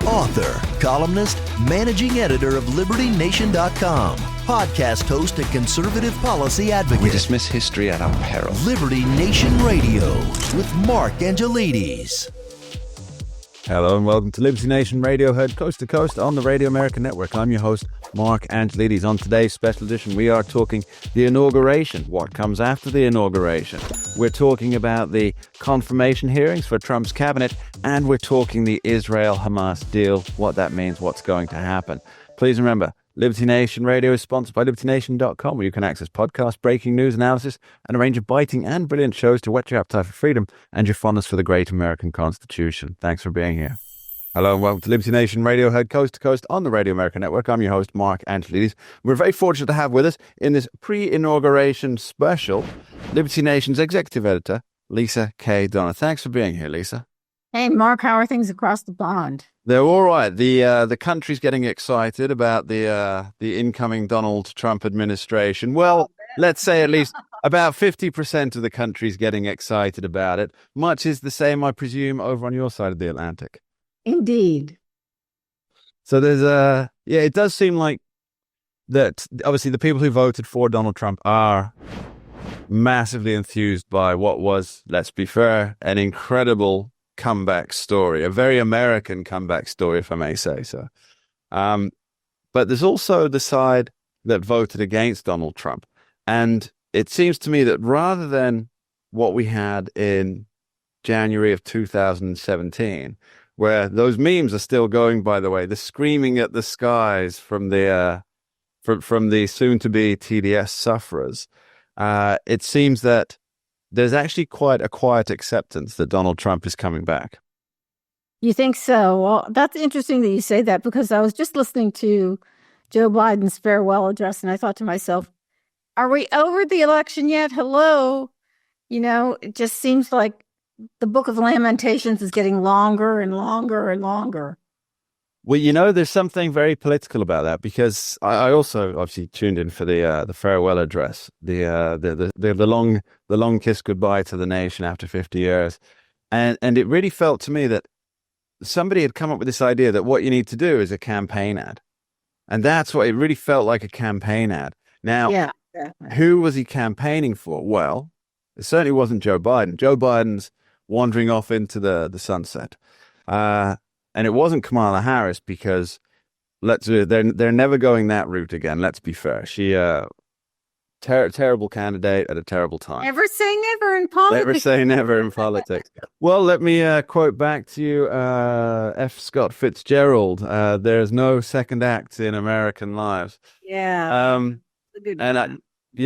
author, columnist, managing editor of LibertyNation.com, podcast host and conservative policy advocate. We dismiss history at our peril. Liberty Nation Radio with Mark Angelides. Hello and welcome to Liberty Nation Radio, heard coast to coast on the Radio American Network. I'm your host, Mark Angelides. On today's special edition, we are talking the inauguration, what comes after the inauguration. We're talking about the confirmation hearings for Trump's cabinet, and we're talking the Israel-Hamas deal, what that means, what's going to happen. Please remember, Liberty Nation Radio is sponsored by LibertyNation.com, where you can access podcasts, breaking news, analysis, and a range of biting and brilliant shows to whet your appetite for freedom and your fondness for the great American Constitution. Thanks for being here. Hello and welcome to Liberty Nation Radio, heard coast to coast on the Radio American Network. I'm your host, Mark Angelides. We're very fortunate to have with us in this pre-inauguration special, Liberty Nation's executive editor, Lisa K. Donna. Thanks for being here, Lisa. Hey, Mark, how are things across the pond? They're all right. The country's getting excited about the incoming Donald Trump administration. Well, let's say at least about 50% of the country's getting excited about it. Much is the same, I presume, over on your side of the Atlantic. Indeed. So there's it does seem like that. Obviously, the people who voted for Donald Trump are massively enthused by what was, let's be fair, an incredible comeback story, a very American comeback story, if I may say so. But there's also the side that voted against Donald Trump. And it seems to me that rather than what we had in January of 2017, where those memes are still going, by the way, the screaming at the skies from the soon-to-be TDS sufferers, it seems that there's actually quite a quiet acceptance that Donald Trump is coming back. You think so? Well, that's interesting that you say that, because I was just listening to Joe Biden's farewell address, and I thought to myself, are we over the election yet? Hello? You know, it just seems like the Book of Lamentations is getting longer and longer and longer. Well, you know, there's something very political about that, because I also obviously tuned in for the farewell address, the long kiss goodbye to the nation after 50 years, and it really felt to me that somebody had come up with this idea that what you need to do is a campaign ad, and that's what it really felt like, a campaign ad. Now, yeah, definitely. Who was he campaigning for? Well, it certainly wasn't Joe Biden. Joe Biden's wandering off into the sunset. And it wasn't Kamala Harris, because they're never going that route again. Let's be fair. She terrible candidate at a terrible time. Never say never in politics. Never say never in politics. Well, let me quote back to you, F. Scott Fitzgerald. There's no second act in American lives. Yeah.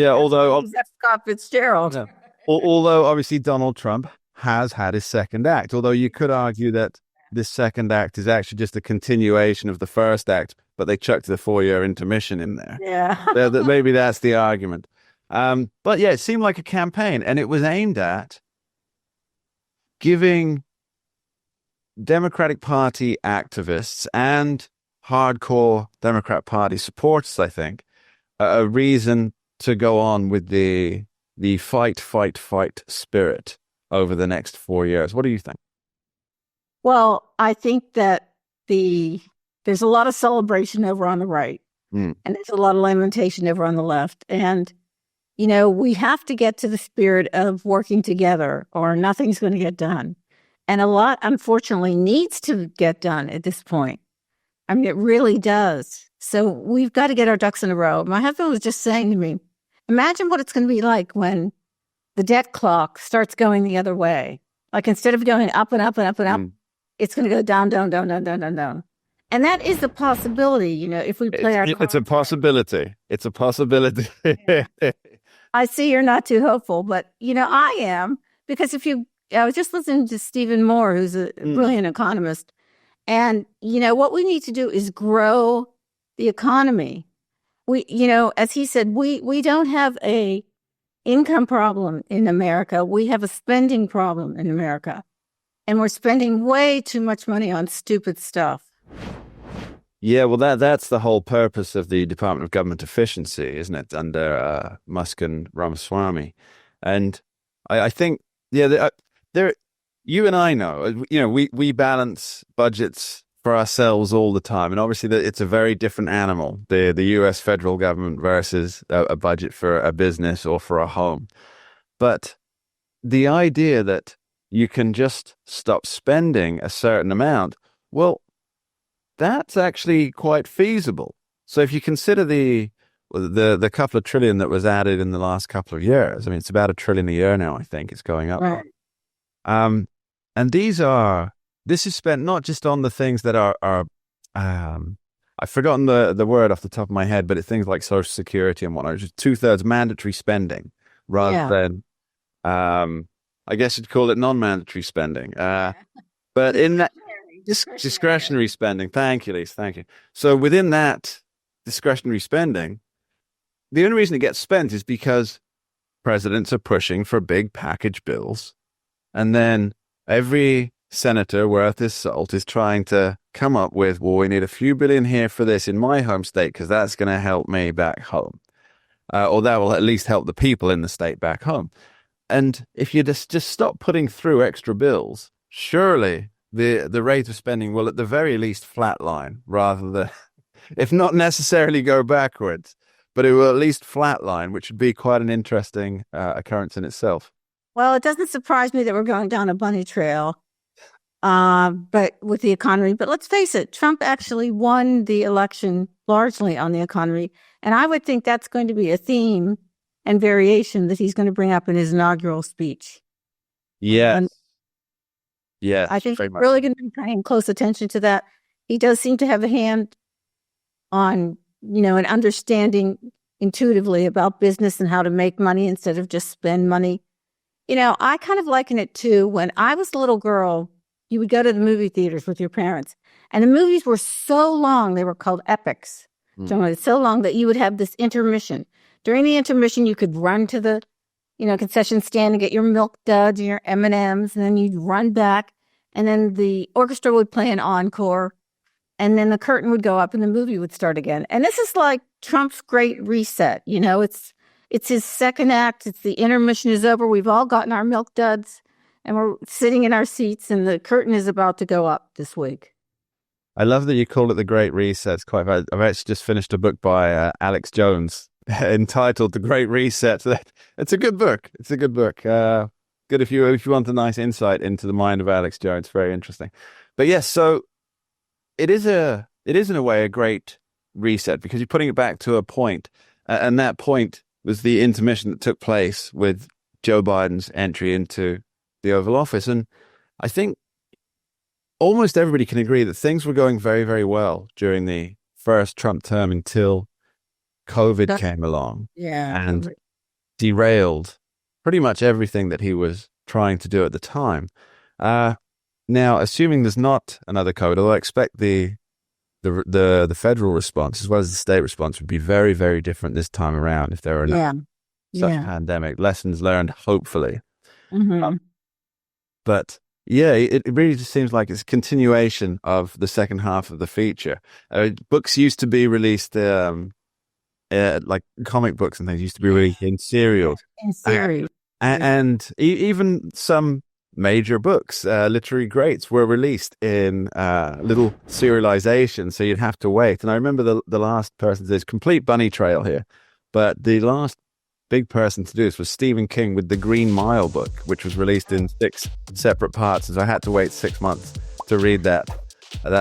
Although F. Scott Fitzgerald. Yeah. Although obviously Donald Trump has had his second act. Although you could argue that this second act is actually just a continuation of the first act, but they chucked the 4-year intermission in there. Yeah. Maybe that's the argument. But yeah, it seemed like a campaign, and it was aimed at giving Democratic Party activists and hardcore Democrat Party supporters, I think, a reason to go on with the fight spirit over the next 4 years. What do you think? Well, I think that there's a lot of celebration over on the right, and there's a lot of lamentation over on the left. And, you know, we have to get to the spirit of working together, or nothing's going to get done. And a lot, unfortunately, needs to get done at this point. I mean, it really does. So we've got to get our ducks in a row. My husband was just saying to me, imagine what it's going to be like when the debt clock starts going the other way. Like, instead of going up and up and up and up, it's going to go down, down, down, down, down, down, down. And that is a possibility, you know, if we play our cards. It's a possibility. It's a possibility. I see you're not too hopeful, but, you know, I am. Because I was just listening to Stephen Moore, who's a brilliant economist. And, you know, what we need to do is grow the economy. We, you know, as he said, we don't have a income problem in America. We have a spending problem in America. And we're spending way too much money on stupid stuff. Yeah, well, that's the whole purpose of the Department of Government Efficiency, isn't it, under Musk and Ramaswamy? And I think, yeah, there. You and I know, you know, we balance budgets for ourselves all the time. And obviously it's a very different animal, the US federal government versus a budget for a business or for a home. But the idea that you can just stop spending a certain amount, well, that's actually quite feasible. So if you consider the couple of trillion that was added in the last couple of years, I mean, it's about $1 trillion a year now, I think it's going up. Right. And this is spent not just on the things that are I've forgotten the word off the top of my head, but it's things like Social Security and whatnot, just 2/3 mandatory spending rather than, I guess you'd call it non-mandatory spending. But in that discretionary spending, thank you, Lisa, thank you. So within that discretionary spending, the only reason it gets spent is because presidents are pushing for big package bills, and then every senator worth his salt is trying to come up with, well, we need a few billion here for this in my home state because that's going to help me back home, or that will at least help the people in the state back home. And if you just stop putting through extra bills, surely the rate of spending will at the very least flatline rather than, if not necessarily go backwards, but it will at least flatline, which would be quite an interesting occurrence in itself. Well, it doesn't surprise me that we're going down a bunny trail, but with the economy. But let's face it, Trump actually won the election largely on the economy. And I would think that's going to be a theme and variation that he's going to bring up in his inaugural speech. Yes. Yes. I think he's really going to be paying close attention to that. He does seem to have a hand on, an understanding intuitively about business and how to make money instead of just spend money. I kind of liken it to when I was a little girl, you would go to the movie theaters with your parents, and the movies were so long, they were called epics. So long that you would have this intermission. During the intermission, you could run to the, concession stand and get your Milk Duds and your M&Ms, and then you'd run back, and then the orchestra would play an encore, and then the curtain would go up and the movie would start again. And this is like Trump's great reset. It's his second act. It's the intermission is over. We've all gotten our Milk Duds and we're sitting in our seats and the curtain is about to go up this week. I love that you call it the Great Reset. It's quite. I've actually just finished a book by Alex Jones entitled The Great Reset. It's a good book. It's a good book. Good if you want a nice insight into the mind of Alex Jones. Very interesting. But yes, so it is in a way a great reset because you're putting it back to a point, and that point was the intermission that took place with Joe Biden's entry into the Oval Office. And I think almost everybody can agree that things were going very, very well during the first Trump term until COVID came along and derailed pretty much everything that he was trying to do at the time. Now, assuming there's not another COVID, although I expect the federal response as well as the state response would be very, very different this time around if there are such pandemic. Lessons learned, hopefully. Mm-hmm. But yeah, it really just seems like it's a continuation of the second half of the feature. Books used to be released, like comic books and things used to be released in serials. And even some major books, literary greats, were released in little serialization, so you'd have to wait. And I remember the last person, there's complete bunny trail here, but the last big person to do this was Stephen King with the Green Mile book, which was released in 6 separate parts, and so I had to wait 6 months to read that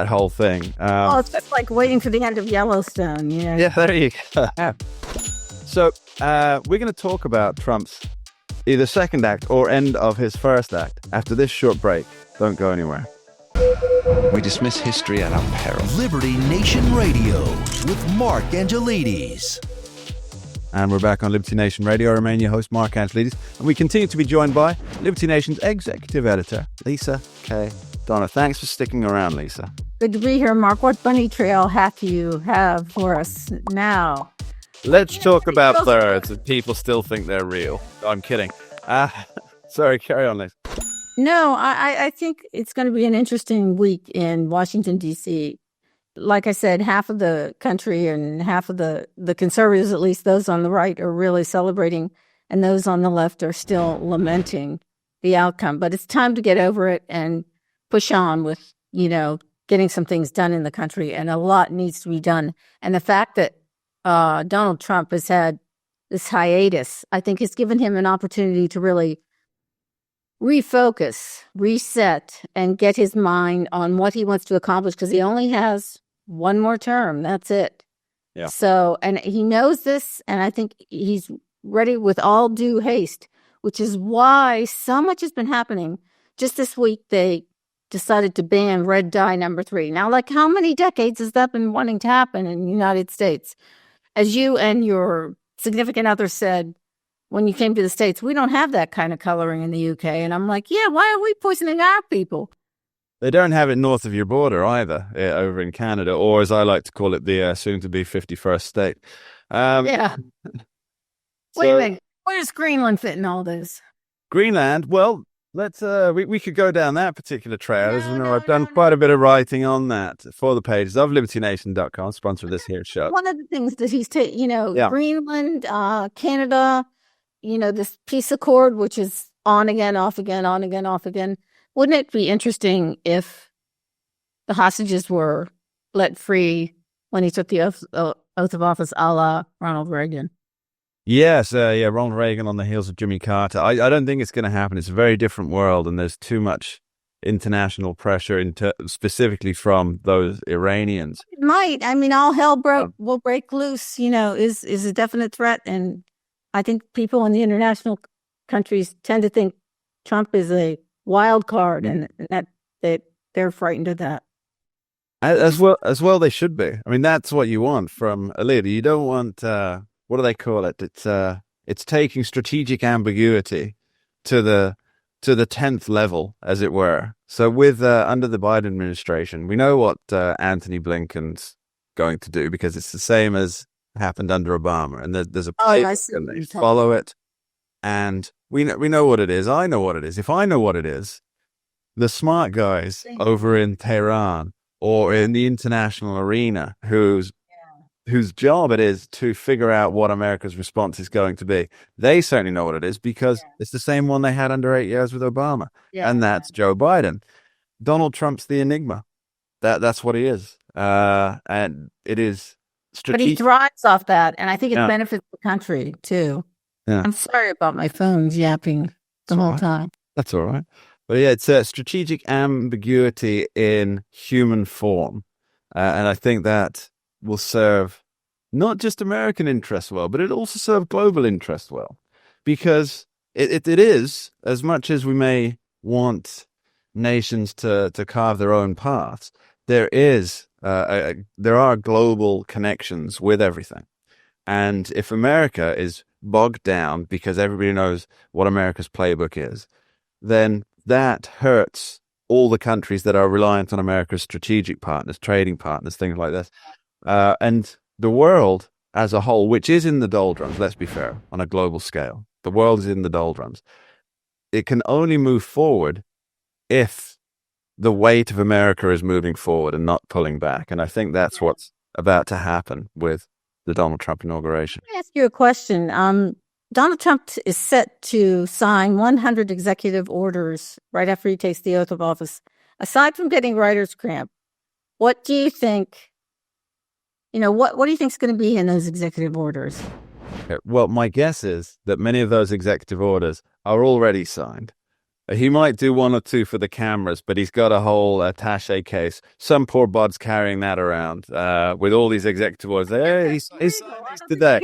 whole thing. It's just like waiting for the end of Yellowstone. Yeah, there you go. So we're going to talk about Trump's either second act or end of his first act after this short break. Don't go anywhere. We dismiss history at our peril. Liberty Nation Radio with Mark Angelides. And we're back on Liberty Nation Radio. I remain your host, Mark Angelides, and we continue to be joined by Liberty Nation's executive editor, Lisa K. Donna. Thanks for sticking around, Lisa. Good to be here, Mark. What bunny trail hack you have for us now? Let's talk about birds if people still think they're real. I'm kidding. Sorry, carry on, Lisa. No, I think it's going to be an interesting week in Washington, D.C. Like I said, half of the country and half of the conservatives, at least those on the right, are really celebrating, and those on the left are still lamenting the outcome. But it's time to get over it and push on with, getting some things done in the country, and a lot needs to be done. And the fact that Donald Trump has had this hiatus, I think, has given him an opportunity to really refocus, reset, and get his mind on what he wants to accomplish, because he only has one more term. That's it. Yeah. So, and he knows this, and I think he's ready with all due haste, which is why so much has been happening. Just this week, they decided to ban red dye number 3. Now, like, how many decades has that been wanting to happen in the United States? As you and your significant other said when you came to the States, we don't have that kind of coloring in the UK. And I'm like, yeah, why are we poisoning our people? They don't have it north of your border either, over in Canada, or as I like to call it, the soon-to-be 51st state. Yeah. Wait a minute. Where does Greenland fit in all this? Greenland, well, let's we could go down that particular trail. As you know, I've done quite a bit of writing on that for the pages of libertynation.com, sponsor of this here show. One of the things that he's Greenland, Canada, this peace accord, which is on again, off again, on again, off again. Wouldn't it be interesting if the hostages were let free when he took the oath of office, a la Ronald Reagan? Yes, Ronald Reagan on the heels of Jimmy Carter. I don't think it's going to happen. It's a very different world, and there's too much international pressure, specifically from those Iranians. It might. I mean, all hell will break loose, is a definite threat. And I think people in the international countries tend to think Trump is a wild card, and that they're frightened of that. As well, they should be. I mean, that's what you want from a leader. You don't want what do they call it? It's taking strategic ambiguity to the 10th level, as it were. So with under the Biden administration, we know what Anthony Blinken's going to do, because it's the same as happened under Obama, and there's a playbook, and they follow it. And we know what it is. I know what it is. If I know what it is, the smart guys over in Tehran or in the international arena whose job it is to figure out what America's response is going to be, they certainly know what it is, because it's the same one they had under 8 years with Obama, and that's Joe Biden. Donald Trump's the enigma. That's what he is, and it is strategic. But he thrives off that, and I think it benefits the country too. Yeah. I'm sorry about my phone yapping the whole time. That's all right. But yeah, it's a strategic ambiguity in human form, and I think that will serve not just American interests well, but it also serve global interests well, because it is, as much as we may want nations to carve their own paths, there are global connections with everything. And if America is bogged down because everybody knows what America's playbook is, then that hurts all the countries that are reliant on America's strategic partners, trading partners, things like this. And the world as a whole, which is in the doldrums, let's be fair, on a global scale, the world is in the doldrums. It can only move forward if the weight of America is moving forward and not pulling back. And I think that's what's about to happen with the Donald Trump inauguration. Let me ask you a question. Donald Trump is set to sign 100 executive orders right after he takes the oath of office. Aside from getting writer's cramp, what do you think, what do you think is going to be in those executive orders? Well, my guess is that many of those executive orders are already signed. He might do one or two for the cameras, but he's got a whole attaché case. Some poor bud's carrying that around with all these executive orders. Hey, he's today.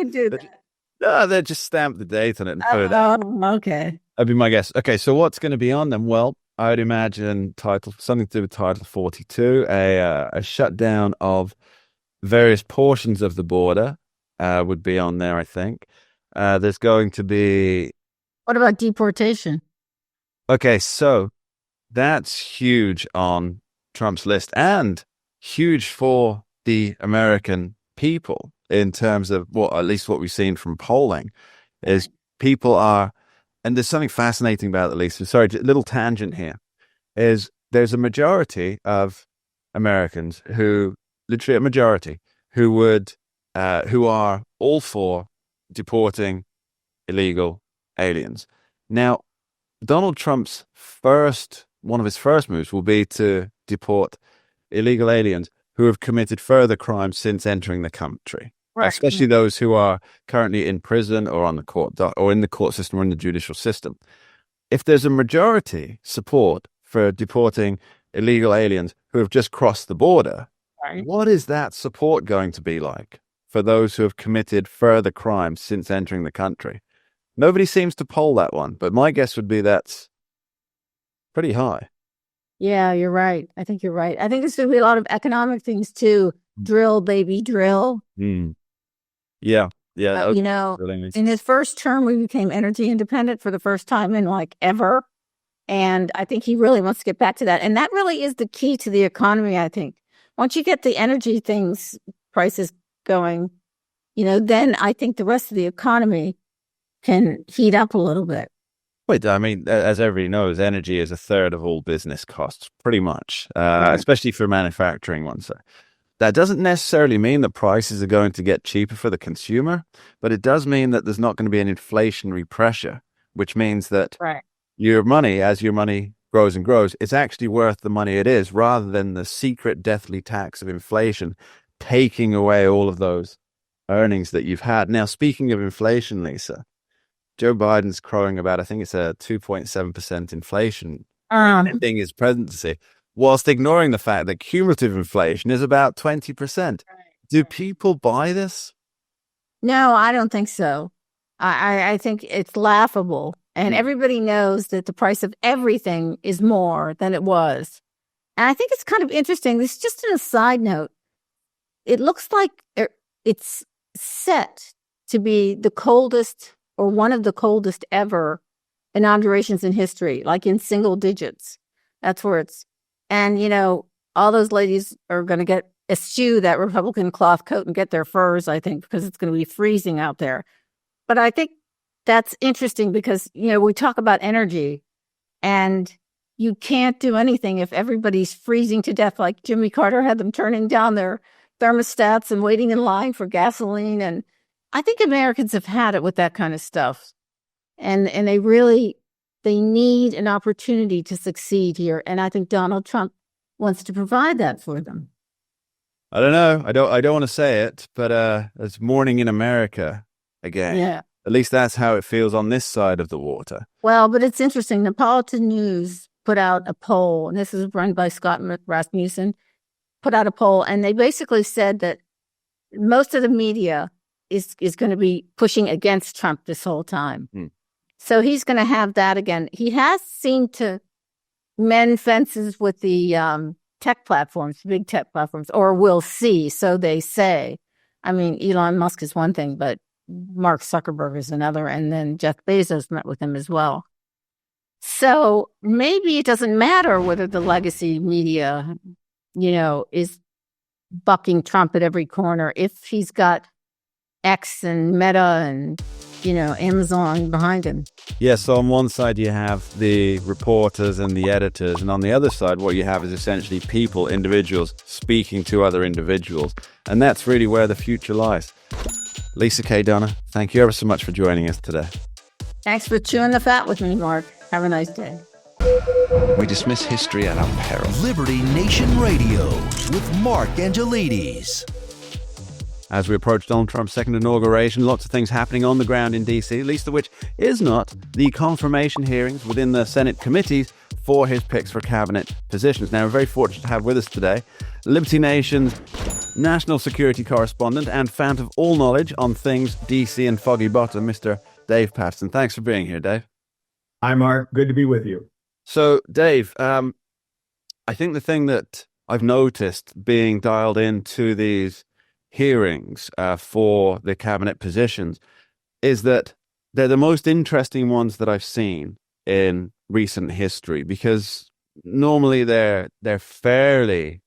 No, they just stamp the date on it and put it out. Okay. That'd be my guess. Okay, so what's going to be on them? Well, I would imagine something to do with Title 42, a shutdown of various portions of the border would be on there, I think. There's going to be... What about deportation? Okay, so that's huge on Trump's list, and huge for the American people in terms of at least what we've seen from polling is people are, and there's something fascinating about it, Lisa. Sorry, a little tangent here, is there's a majority of Americans literally a majority, who are all for deporting illegal aliens. Now, Donald Trump's one of his first moves will be to deport illegal aliens who have committed further crimes since entering the country, Right. especially those who are currently in prison or on the court or in the court system or in the judicial system. If there's a majority support for deporting illegal aliens who have just crossed the border, Right. what is that support going to be like for those who have committed further crimes since entering the country? Nobody seems to poll that one, but my guess would be that's pretty high. Yeah, you're right. I think you're right. I think there's going to be a lot of economic things too. Drill, baby, drill. Yeah. You know, in his first term, we became energy independent for the first time in like ever. And I think he really wants to get back to that. And that really is the key to the economy, I think. Once you get the energy prices going, you know, then I think the rest of the economy can heat up a little bit. Wait, I mean, as everybody knows, energy is a third of all business costs, pretty much, especially for manufacturing ones. That doesn't necessarily mean that prices are going to get cheaper for the consumer, but it does mean that there's not going to be an inflationary pressure, which means that your money, as your money grows and grows, it's actually worth the money it is, rather than the secret deathly tax of inflation taking away all of those earnings that you've had. Now, speaking of inflation, Lisa, Joe Biden's crowing about, I think it's a 2.7% inflation ending his presidency, whilst ignoring the fact that cumulative inflation is about 20%. Do people buy this? No, I don't think so. I think it's laughable. And everybody knows that the price of everything is more than it was. And I think it's kind of interesting. This is just a side note. It looks like it's set to be the coldest or one of the coldest ever inaugurations in history, like in single digits. That's where it's, and you know, all those ladies are going to eschew that Republican cloth coat and get their furs, I think, because it's going to be freezing out there. But I think that's interesting because, you know, we talk about energy and you can't do anything if everybody's freezing to death, like Jimmy Carter had them turning down their thermostats and waiting in line for gasoline. And I think Americans have had it with that kind of stuff. And they need an opportunity to succeed here. And I think Donald Trump wants to provide that for them. I don't know. I don't want to say it, but it's morning in America again. Yeah. At least that's how it feels on this side of the water. Well, but it's interesting. Napolitan News put out a poll, and this is run by Scott Rasmussen, put out a poll, and they basically said that most of the media is going to be pushing against Trump this whole time. So he's going to have that again. He has seemed to mend fences with the tech platforms, big tech platforms, or we'll see, so they say. I mean, Elon Musk is one thing, but Mark Zuckerberg is another, and then Jeff Bezos met with him as well. So maybe it doesn't matter whether the legacy media, you know, is bucking Trump at every corner if he's got X and Meta and, you know, Amazon behind him. Yeah, so on one side you have the reporters and the editors, and on the other side what you have is essentially people, individuals, speaking to other individuals. And that's really where the future lies. Lisa K. Donna, thank you ever so much for joining us today. Thanks for chewing the fat with me, Mark. Have a nice day. We dismiss history at our peril. Liberty Nation Radio with Mark Angelides. As we approach Donald Trump's second inauguration, lots of things happening on the ground in D.C., least of which is not the confirmation hearings within the Senate committees for his picks for cabinet positions. Now, we're very fortunate to have with us today Liberty Nation's national security correspondent and fount of all knowledge on things D.C. and Foggy Bottom, Mr. Dave Patterson. Thanks for being here, Dave. Hi, Mark. Good to be with you. So, Dave, I think the thing that I've noticed being dialed into these hearings for the cabinet positions is that they're the most interesting ones that I've seen in recent history, because normally they're fairly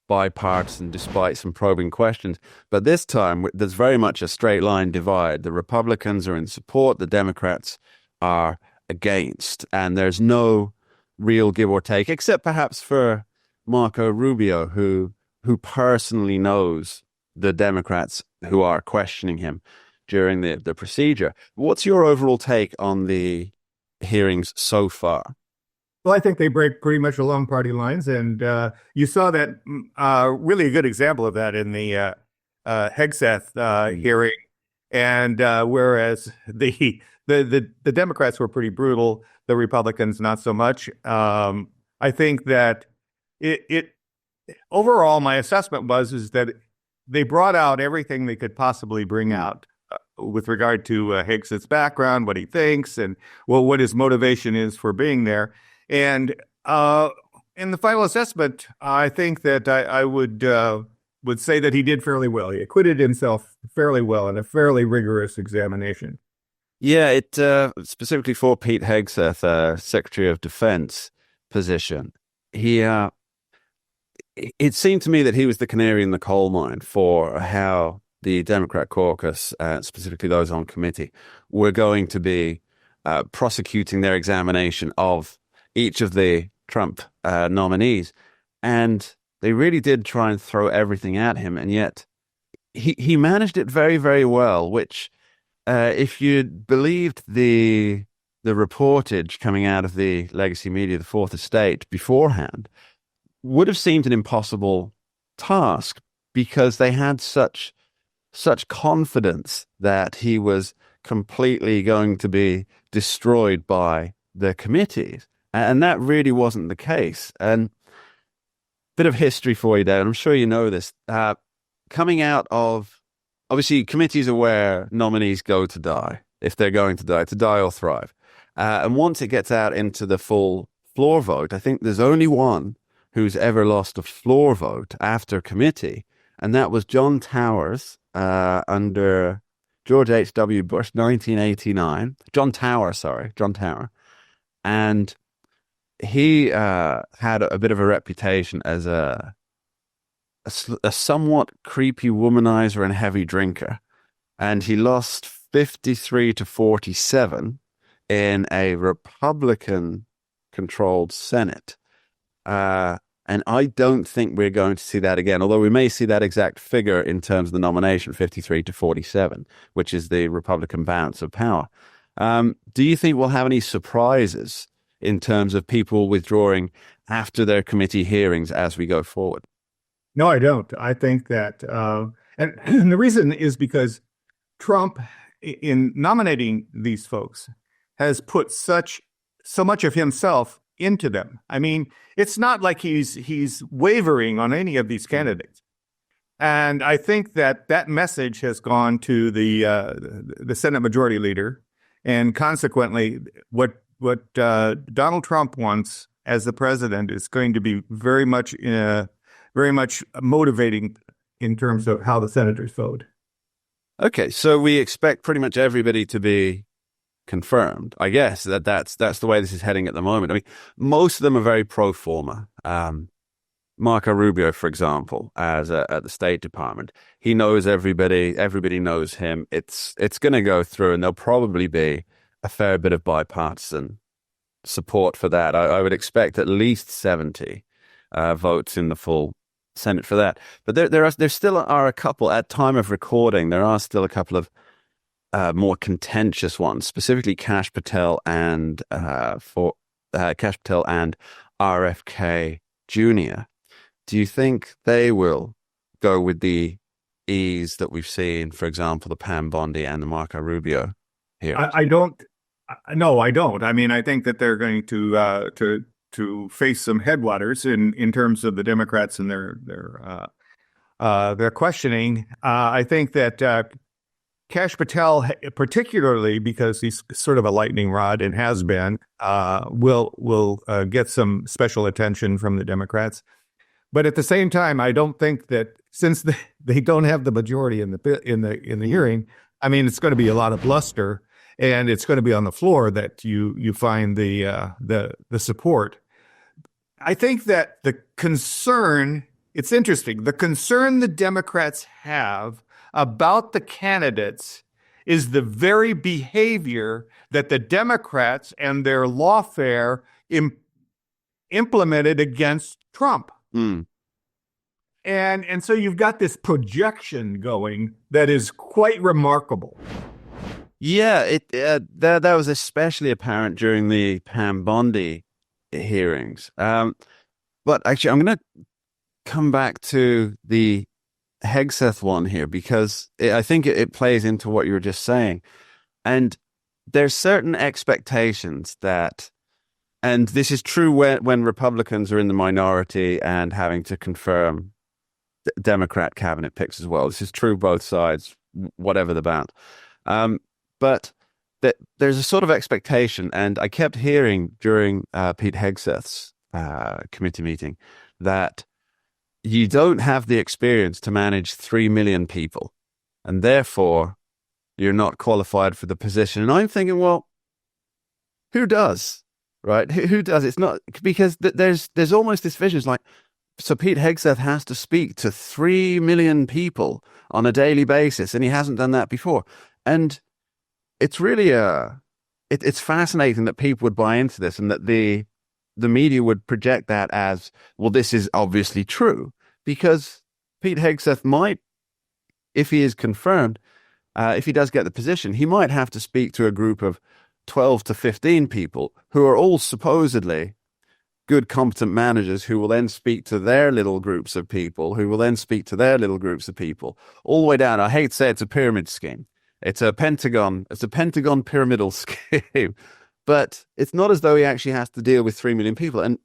bipartisan despite some probing questions. But this time, there's very much a straight line divide. The Republicans are in support, the Democrats are against, and there's no real give or take, except perhaps for Marco Rubio, who personally knows the Democrats who are questioning him during the procedure. What's your overall take on the hearings so far? Well, I think they break pretty much along party lines, and you saw that really a good example of that in the Hegseth hearing. And whereas the Democrats were pretty brutal, the Republicans not so much. I think that it overall, my assessment is that they brought out everything they could possibly bring out with regard to Hegseth's background, what he thinks, and what his motivation is for being there. And in the final assessment, I think that I would say that he did fairly well. He acquitted himself fairly well in a fairly rigorous examination. Yeah, it specifically for Pete Hegseth, Secretary of Defense position. It seemed to me that he was the canary in the coal mine for how the Democrat caucus, specifically those on committee, were going to be prosecuting their examination of each of the Trump nominees. And they really did try and throw everything at him. And yet he managed it very, very well, which if you believed the reportage coming out of the legacy media, the Fourth Estate beforehand, would have seemed an impossible task because they had such confidence that he was completely going to be destroyed by the committees. And that really wasn't the case. And bit of history for you there, and I'm sure you know this. Coming out of, obviously, committees are where nominees go to die, if they're going to die or thrive. And once it gets out into the full floor vote, I think there's only one who's ever lost a floor vote after committee, and that was John Towers under George H.W. Bush, 1989. John Tower. And he had a bit of a reputation as a somewhat creepy womanizer and heavy drinker. And he lost 53-47 in a Republican-controlled Senate. And I don't think we're going to see that again, although we may see that exact figure in terms of the nomination, 53-47, which is the Republican balance of power. Do you think we'll have any surprises in terms of people withdrawing after their committee hearings as we go forward? No, I don't. I think that, and the reason is because Trump, in nominating these folks, has put so much of himself into them. I mean, it's not like he's wavering on any of these candidates. And I think that message has gone to the Senate Majority Leader, and consequently, what Donald Trump wants as the president is going to be very much motivating in terms of how the senators vote. Okay, so we expect pretty much everybody to be confirmed. I guess that's the way this is heading at the moment. I mean, most of them are very pro forma. Marco Rubio, for example, at the State Department, he knows everybody. Everybody knows him. It's going to go through, and there'll probably be a fair bit of bipartisan support for that. I would expect at least 70 votes in the full Senate for that. But there still are a couple at time of recording. There are still a couple of more contentious ones, specifically Kash Patel and RFK Jr. Do you think they will go with the ease that we've seen, for example, the Pam Bondi and the Marco Rubio here? I don't. No, I don't. I mean, I think that they're going to face some headwaters in terms of the Democrats and their questioning. I think that Kash Patel, particularly because he's sort of a lightning rod and has been, will get some special attention from the Democrats. But at the same time, I don't think that since they don't have the majority in the hearing, I mean, it's going to be a lot of bluster, and it's going to be on the floor that you find the support. I think that the concern, it's interesting, the concern the Democrats have about the candidates is the very behavior that the Democrats and their lawfare implemented against Trump. Mm. And so you've got this projection going that is quite remarkable. Yeah, that was especially apparent during the Pam Bondi hearings. But actually, I'm going to come back to the Hegseth one here because I think it plays into what you were just saying. And there's certain expectations that, and this is true when Republicans are in the minority and having to confirm Democrat cabinet picks as well. This is true both sides, whatever the bout. But there's a sort of expectation, and I kept hearing during Pete Hegseth's committee meeting that you don't have the experience to manage 3 million people, and therefore you're not qualified for the position. And I'm thinking, well, who does? Right? Who does? It's not because there's almost this vision. It's like, so Pete Hegseth has to speak to 3 million people on a daily basis, and he hasn't done that before. And it's really it's fascinating that people would buy into this, and that the media would project that as, well, this is obviously true, because Pete Hegseth might, if he is confirmed, if he does get the position, he might have to speak to a group of 12 to 15 people who are all supposedly good, competent managers who will then speak to their little groups of people, who will then speak to their little groups of people, all the way down. I hate to say it's a pyramid scheme. It's a Pentagon pyramidal scheme. But it's not as though he actually has to deal with 3 million people and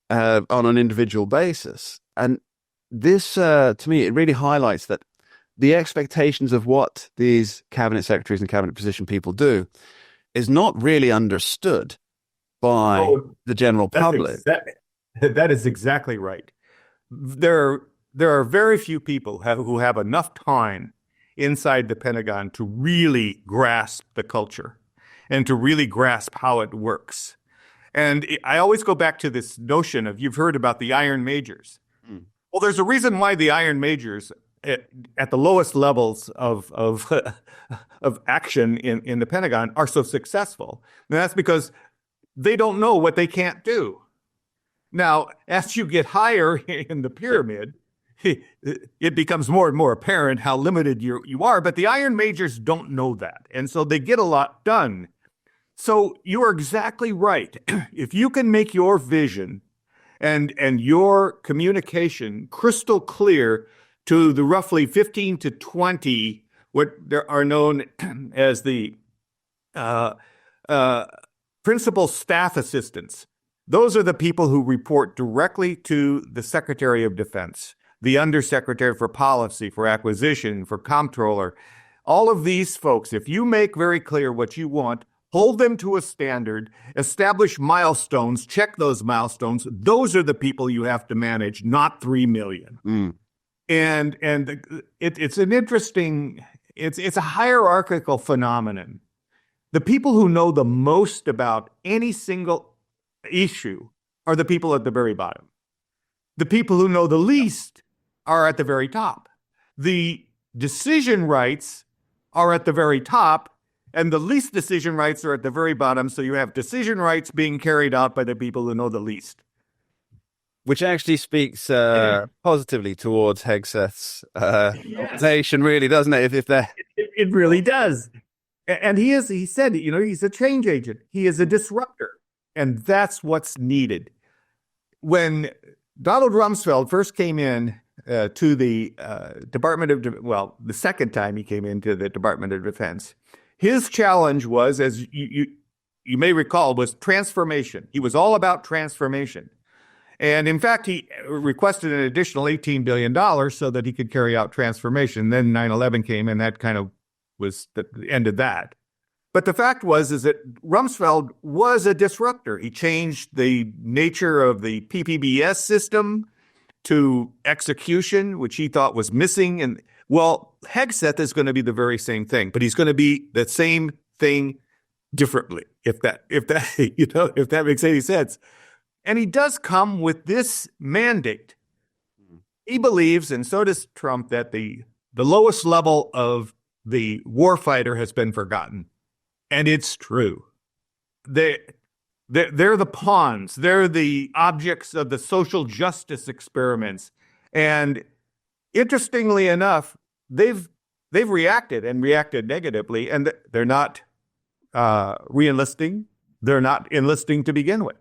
on an individual basis. And this, to me, it really highlights that the expectations of what these cabinet secretaries and cabinet position people do is not really understood by the general public. That is exactly right. There are very few people who have enough time inside the Pentagon to really grasp the culture and to really grasp how it works. And I always go back to this notion of, you've heard about the Iron Majors. Well, there's a reason why the Iron Majors at the lowest levels of action in the Pentagon are so successful. And that's because they don't know what they can't do. Now, as you get higher in the pyramid, it becomes more and more apparent how limited you are. But the Iron Majors don't know that. And so they get a lot done. So you're exactly right. If you can make your vision and your communication crystal clear to the roughly 15 to 20, what there are known as the principal staff assistants. Those are the people who report directly to the Secretary of Defense, the Undersecretary for Policy, for Acquisition, for Comptroller. All of these folks, if you make very clear what you want, hold them to a standard, establish milestones, check those milestones, those are the people you have to manage, not 3 million. And it's an interesting, it's a hierarchical phenomenon. The people who know the most about any single issue are the people at the very bottom. The people who know the least are at the very top. The decision rights are at the very top, and the least decision rights are at the very bottom. So you have decision rights being carried out by the people who know the least. Which actually speaks positively towards Hegseth's nation, really, doesn't it? It really does. And he said, he's a change agent. He is a disruptor. And that's what's needed. When Donald Rumsfeld first came in to the the second time he came into the Department of Defense, his challenge was, as you may recall, was transformation. He was all about transformation. And in fact, he requested an additional $18 billion so that he could carry out transformation. Then 9/11 came, and that kind of was the end of that. But the fact is that Rumsfeld was a disruptor. He changed the nature of the PPBS system to execution, which he thought was missing. And well, Hegseth is going to be the very same thing, but he's going to be the same thing differently, if that makes any sense. And he does come with this mandate. He believes, and so does Trump, that the lowest level of the warfighter has been forgotten. And it's true. They're the pawns. They're the objects of the social justice experiments. And interestingly enough, they've reacted negatively, and they're not re-enlisting. They're not enlisting to begin with.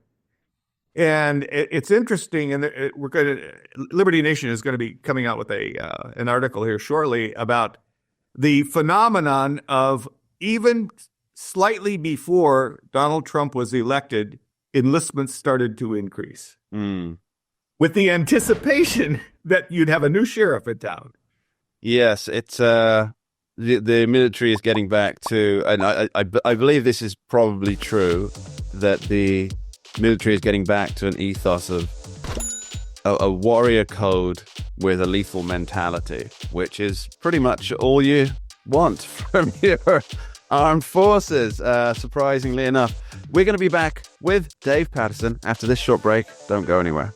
And it's interesting, and Liberty Nation is going to be coming out with an article here shortly about the phenomenon of even slightly before Donald Trump was elected, enlistments started to increase with the anticipation that you'd have a new sheriff in town. Yes, it's the military is getting back to, and I believe this is probably true, that the military is getting back to an ethos of a warrior code with a lethal mentality, which is pretty much all you want from your armed forces, surprisingly enough. We're going to be back with Dave Patterson after this short break. Don't go anywhere.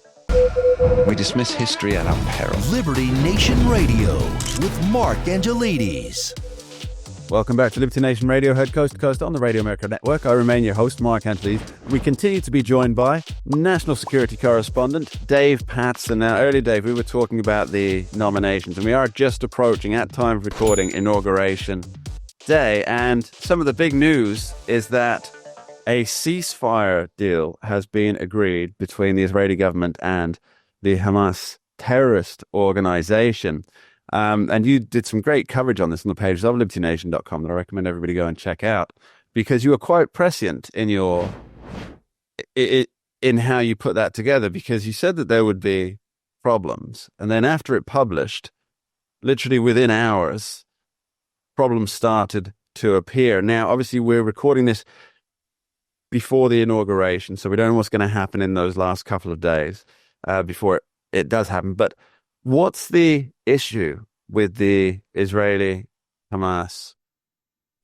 We dismiss history at our peril. Liberty Nation Radio with Mark Angelides. Welcome back to Liberty Nation Radio, heard coast to coast on the Radio America Network. I remain your host, Mark Angelides. We continue to be joined by national security correspondent Dave Patterson. Now, earlier, Dave, we were talking about the nominations, and we are just approaching, at time of recording, Inauguration Day. And some of the big news is that a ceasefire deal has been agreed between the Israeli government and the Hamas terrorist organization. And you did some great coverage on this on the pages of libertynation.com that I recommend everybody go and check out, because you were quite prescient in in how you put that together, because you said that there would be problems. And then after it published, literally within hours, problems started to appear. Now, obviously, we're recording this before the inauguration, so we don't know what's going to happen in those last couple of days before it does happen. But what's the issue with the Israeli-Hamas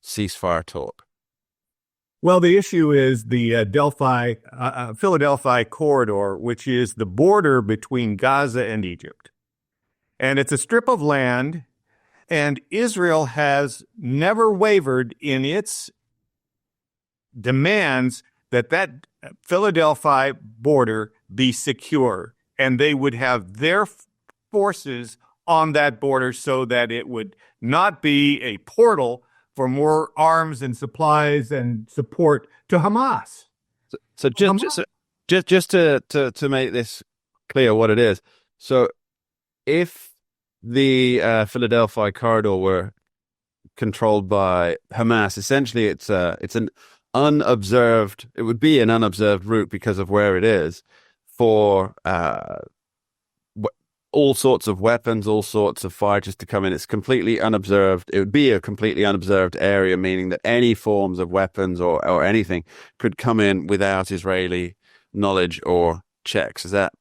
ceasefire talk? Well, the issue is the Philadelphia corridor, which is the border between Gaza and Egypt. And it's a strip of land, and Israel has never wavered in its demands that Philadelphia border be secure, and they would have their forces on that border so that it would not be a portal for more arms and supplies and support to Hamas. So just to make this clear what it is. So if the Philadelphia corridor were controlled by Hamas, essentially it's an unobserved, it would be an unobserved route because of where it is for all sorts of weapons, all sorts of fighters to come in. It's completely unobserved. It would be a completely unobserved area, meaning that any forms of weapons or anything could come in without Israeli knowledge or checks. Is that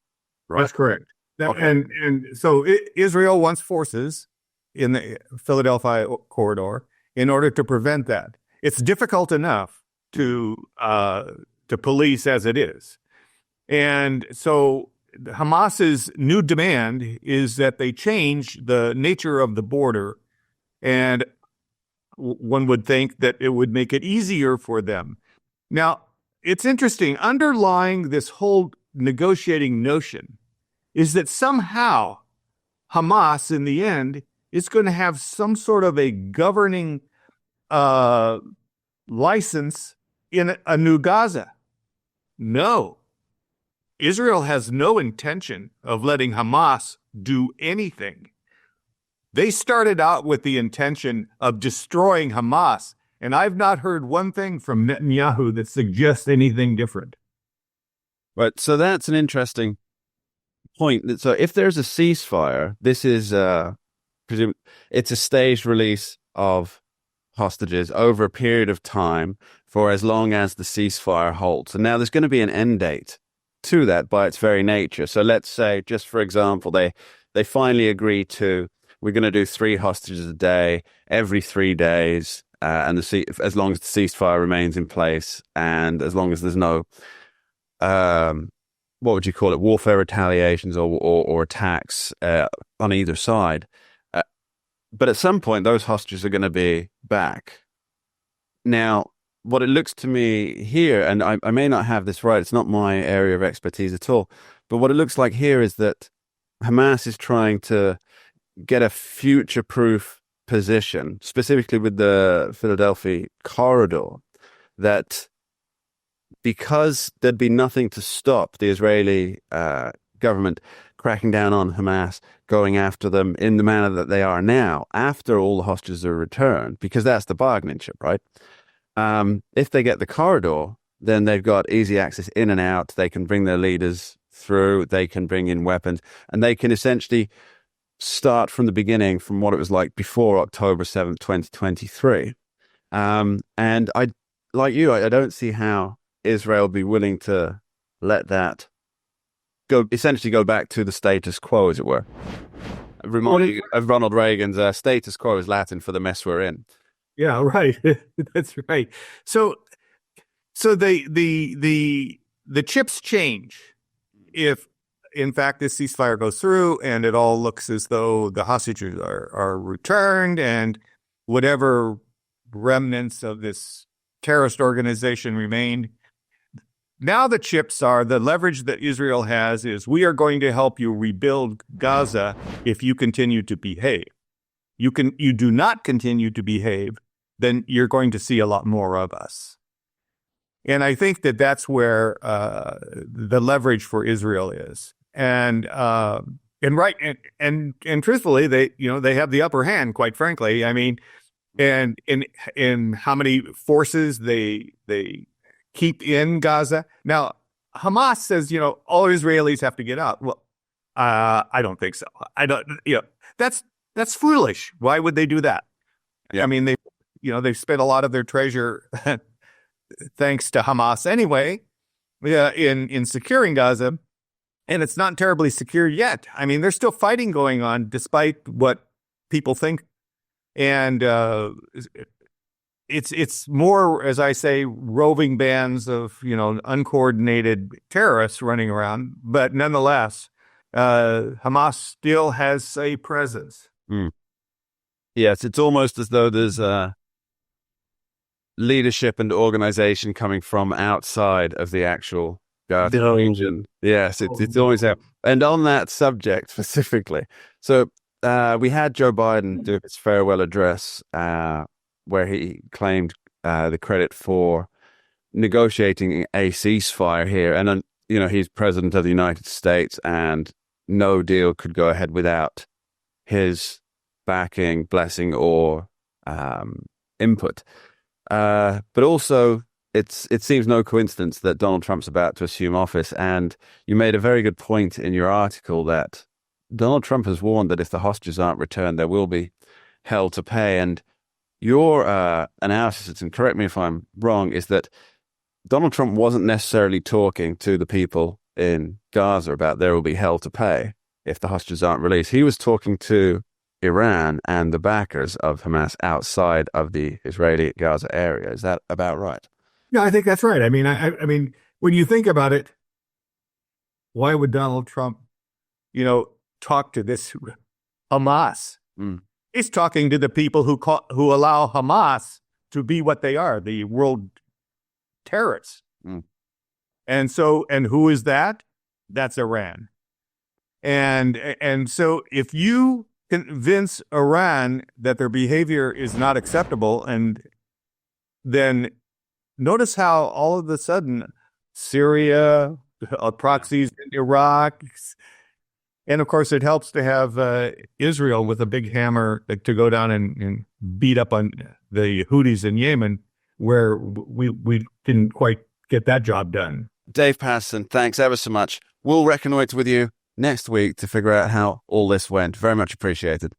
right? That's correct. Okay. And so Israel wants forces in the Philadelphia corridor in order to prevent that. It's difficult enough to police as it is. And so Hamas's new demand is that they change the nature of the border, and one would think that it would make it easier for them. Now, it's interesting, underlying this whole negotiating notion is that somehow Hamas, in the end, is going to have some sort of a governing license in a new Gaza. No. Israel has no intention of letting Hamas do anything. They started out with the intention of destroying Hamas, and I've not heard one thing from Netanyahu that suggests anything different. Right, so that's an interesting point. So if there's a ceasefire, this is it's a staged release of hostages over a period of time for as long as the ceasefire holds. And now there's going to be an end date to that by its very nature. So let's say, just for example, they finally agree to, we're going to do 3 hostages a day every 3 days, and as long as the ceasefire remains in place, and as long as there's no what would you call it, warfare retaliations or attacks on either side. But at some point, those hostages are going to be back. Now, what it looks to me here, and I may not have this right, it's not my area of expertise at all, but what it looks like here is that Hamas is trying to get a future-proof position, specifically with the Philadelphia corridor, that because there'd be nothing to stop the Israeli government cracking down on Hamas, going after them in the manner that they are now, after all the hostages are returned, because that's the bargaining chip, right? If they get the corridor, then they've got easy access in and out. They can bring their leaders through, they can bring in weapons, and they can essentially start from the beginning, from what it was like before October 7th, 2023. And I, like you, I don't see how Israel would be willing to let that essentially go back to the status quo, as it were. Reminding you of Ronald Reagan's status quo is Latin for the mess we're in. Yeah, right. That's right. So the chips change if, in fact, this ceasefire goes through and it all looks as though the hostages are returned and whatever remnants of this terrorist organization remained. Now the chips are, the leverage that Israel has is, we are going to help you rebuild Gaza if you continue to behave. You do not continue to behave, then you're going to see a lot more of us. And I think that that's where the leverage for Israel is. And truthfully, they have the upper hand, quite frankly. I mean, and in how many forces they keep in Gaza. Now, Hamas says, all Israelis have to get out. Well, I don't think so. That's foolish. Why would they do that? Yeah. I mean, they've spent a lot of their treasure, thanks to Hamas anyway, in securing Gaza, and it's not terribly secure yet. I mean, there's still fighting going on, despite what people think, and it's more, as I say, roving bands of uncoordinated terrorists running around. But nonetheless, Hamas still has a presence. Mm. Yes, it's almost as though there's leadership and organization coming from outside of the actual Gaza region. Yes, it's always out. And on that subject specifically, so we had Joe Biden do his farewell address, where he claimed the credit for negotiating a ceasefire here. And, he's president of the United States, and no deal could go ahead without his backing, blessing, or input. But also, it seems no coincidence that Donald Trump's about to assume office. And you made a very good point in your article that Donald Trump has warned that if the hostages aren't returned, there will be hell to pay. And your analysis, and correct me if I'm wrong, is that Donald Trump wasn't necessarily talking to the people in Gaza about there will be hell to pay if the hostages aren't released. He was talking to Iran and the backers of Hamas outside of the Israeli Gaza area. Is that about right? Yeah, I think that's right. I mean, I mean, when you think about it, why would Donald Trump, talk to this Hamas? Mm. He's talking to the people who allow Hamas to be what they are, the world terrorists. Mm. And who is that? That's Iran. And so if you convince Iran that their behavior is not acceptable, and then notice how all of a sudden Syria, proxies in Iraq, and of course it helps to have Israel with a big hammer to go down and beat up on the Houthis in Yemen, where we didn't quite get that job done. Dave Patterson, thanks ever so much. We'll reconnoiter with you next week to figure out how all this went. Very much appreciated.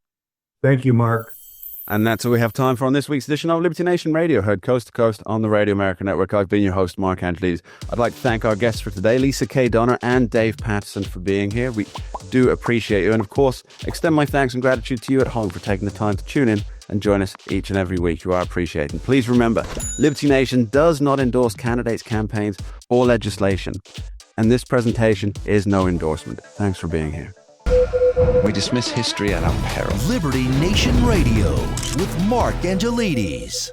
Thank you, Mark. And that's all we have time for on this week's edition of Liberty Nation Radio, heard coast to coast on the Radio America Network. I've been your host, Mark Angelides. I'd like to thank our guests for today, Lisa K. Donner and Dave Patterson, for being here. We do appreciate you. And of course, extend my thanks and gratitude to you at home for taking the time to tune in and join us each and every week. You are appreciated. And please remember, Liberty Nation does not endorse candidates, campaigns, or legislation. And this presentation is no endorsement. Thanks for being here. We dismiss history at our peril. Liberty Nation Radio with Mark Angelides.